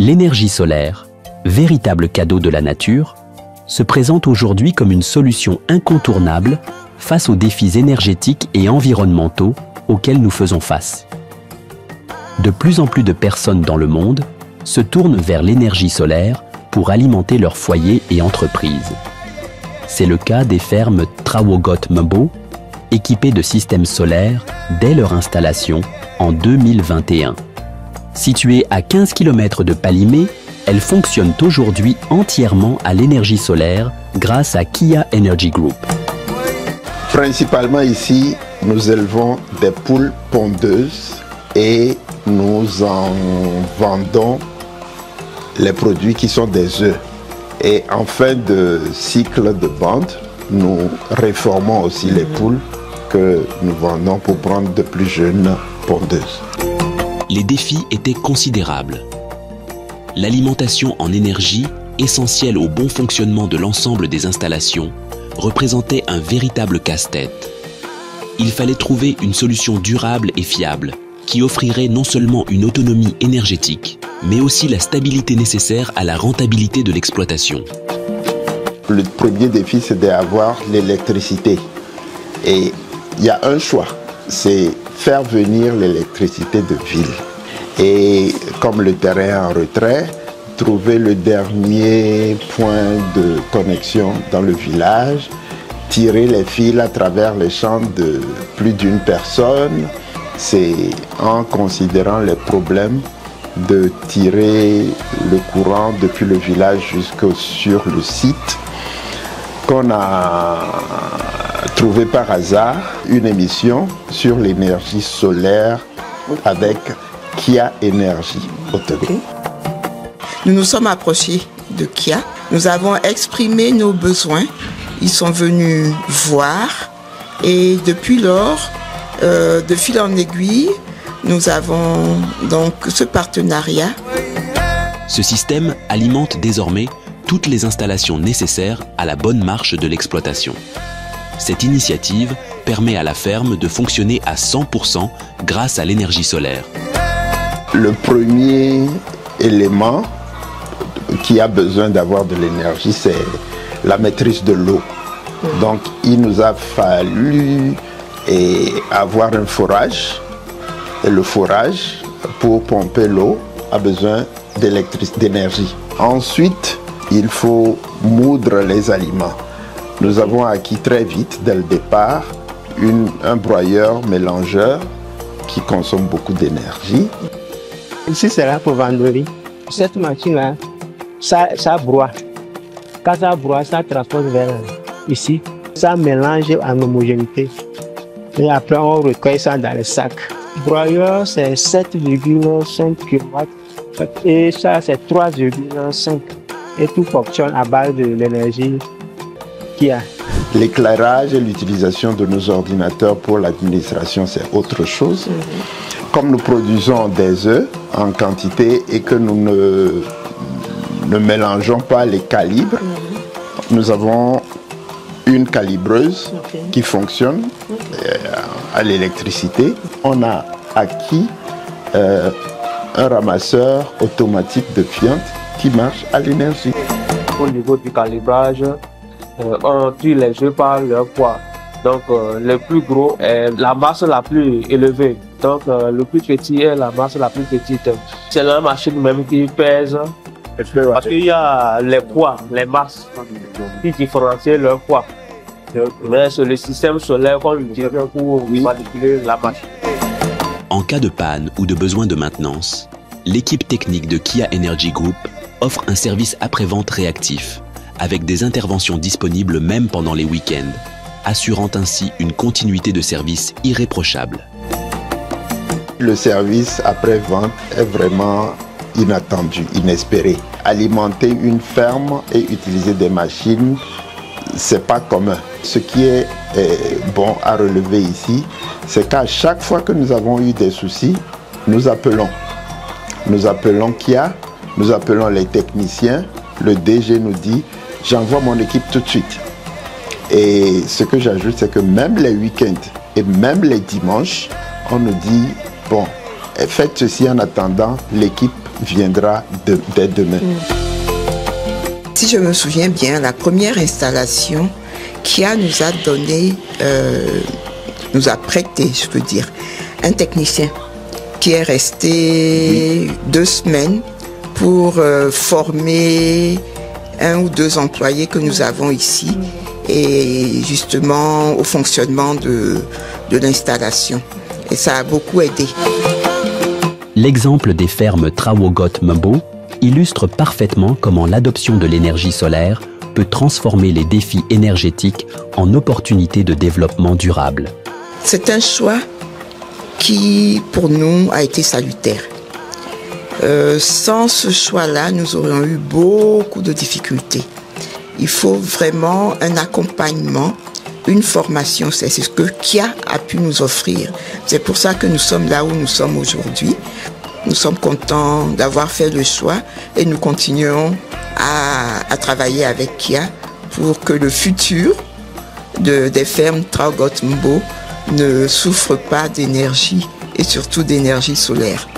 L'énergie solaire, véritable cadeau de la nature, se présente aujourd'hui comme une solution incontournable face aux défis énergétiques et environnementaux auxquels nous faisons face. De plus en plus de personnes dans le monde se tournent vers l'énergie solaire pour alimenter leurs foyers et entreprises. C'est le cas des fermes Trawogot Mbo, équipées de systèmes solaires dès leur installation en 2021. Situées à 15 km de Palimé, elles fonctionnent aujourd'hui entièrement à l'énergie solaire grâce à Kia Energy Group. Principalement ici, nous élevons des poules pondeuses et nous en vendons les produits qui sont des œufs. Et en fin de cycle de vente, nous réformons aussi les poules que nous vendons pour prendre de plus jeunes pondeuses. Les défis étaient considérables. L'alimentation en énergie, essentielle au bon fonctionnement de l'ensemble des installations, représentait un véritable casse-tête. Il fallait trouver une solution durable et fiable qui offrirait non seulement une autonomie énergétique, mais aussi la stabilité nécessaire à la rentabilité de l'exploitation. Le premier défi, c'est d'avoir l'électricité. Et il y a un choix, c'est faire venir l'électricité de ville. Et comme le terrain est en retrait, trouver le dernier point de connexion dans le village, tirer les fils à travers les champs de plus d'une personne. C'est en considérant les problèmes de tirer le courant depuis le village sur le site qu'on a trouvé par hasard une émission sur l'énergie solaire avec Kia Energy Autogroup. Nous nous sommes approchés de Kia, nous avons exprimé nos besoins, ils sont venus voir et depuis lors, de fil en aiguille, nous avons donc ce partenariat. Ce système alimente désormais toutes les installations nécessaires à la bonne marche de l'exploitation. Cette initiative permet à la ferme de fonctionner à 100% grâce à l'énergie solaire. Le premier élément qui a besoin d'avoir de l'énergie, c'est la maîtrise de l'eau. Donc il nous a fallu avoir un forage. Et le forage, pour pomper l'eau, a besoin d'énergie. Ensuite, il faut moudre les aliments. Nous avons acquis très vite, dès le départ, un broyeur-mélangeur qui consomme beaucoup d'énergie. Ici, c'est la venderie. Cette machine-là, ça broie. Quand ça broie, ça transporte vers ici. Ça mélange en homogénéité. Et après, on recueille ça dans les sacs. Le broyeur, c'est 7,5 kW. Et ça, c'est 3,5. Et tout fonctionne à base de l'énergie qu'il y a. L'éclairage et l'utilisation de nos ordinateurs pour l'administration, c'est autre chose. Comme nous produisons des œufs en quantité et que nous ne mélangeons pas les calibres, nous avons une calibreuse qui fonctionne à l'électricité. On a acquis un ramasseur automatique de fientes qui marche à l'énergie. Au niveau du calibrage, on tue les œufs par leur poids. Donc le plus gros est la masse la plus élevée. Donc le plus petit est la masse la plus petite. C'est la machine même qui pèse. Parce qu'il y a les poids, les masses qui différencient leur poids. Mais c'est le système solaire qu'on utilise pour manipuler la machine. En cas de panne ou de besoin de maintenance, l'équipe technique de Kia Energy Group offre un service après-vente réactif, avec des interventions disponibles même pendant les week-ends, assurant ainsi une continuité de service irréprochable. Le service après-vente est vraiment inattendu, inespéré. Alimenter une ferme et utiliser des machines, c'est pas commun. Ce qui est bon à relever ici, c'est qu'à chaque fois que nous avons eu des soucis, nous appelons. Nous appelons Kia, nous appelons les techniciens, le DG nous dit « j'envoie mon équipe tout de suite ». Et ce que j'ajoute, c'est que même les week-ends et même les dimanches, on nous dit « bon, faites ceci en attendant, l'équipe viendra dès demain. Si je me souviens bien, la première installation, Kia nous a donné, nous a prêté, je peux dire, un technicien qui est resté 2 semaines pour former 1 ou 2 employés que nous avons ici et justement au fonctionnement de l'installation. Et ça a beaucoup aidé. L'exemple des fermes Trawogot Mbo illustre parfaitement comment l'adoption de l'énergie solaire peut transformer les défis énergétiques en opportunités de développement durable. C'est un choix qui, pour nous, a été salutaire. Sans ce choix-là, nous aurions eu beaucoup de difficultés. Il faut vraiment un accompagnement, une formation. C'est ce que Kia a pu nous offrir. C'est pour ça que nous sommes là où nous sommes aujourd'hui. Nous sommes contents d'avoir fait le choix et nous continuons à travailler avec Kia pour que le futur des fermes Trawogot Mbo ne souffre pas d'énergie et surtout d'énergie solaire.